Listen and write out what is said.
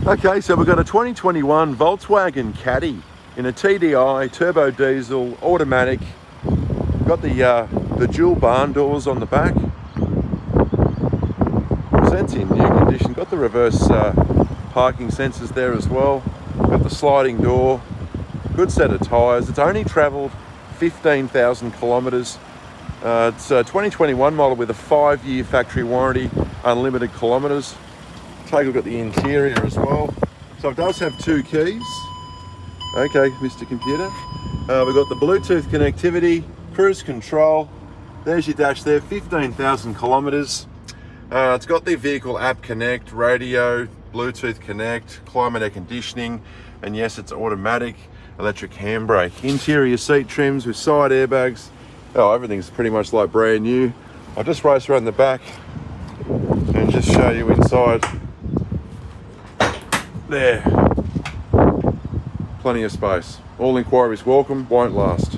Okay, so we've got a 2021 Volkswagen Caddy in a TDI, turbo diesel, automatic. Got the dual barn doors on the back. Presents in new condition. Got the reverse parking sensors there as well. Got the sliding door. Good set of tyres. It's only travelled 15,000 kilometres. It's a 2021 model with a 5-year factory warranty, unlimited kilometres. Take a look at the interior as well. So it does have 2 keys. Okay, Mr. Computer. We've got the Bluetooth connectivity, cruise control. There's your dash there, 15,000 kilometres. It's got the vehicle app connect, radio, Bluetooth connect, climate air conditioning, and yes, it's automatic, electric handbrake. Interior seat trims with side airbags. Oh, everything's pretty much like brand new. I'll just race around the back and just show you inside. There. Plenty of space. All inquiries welcome, won't last.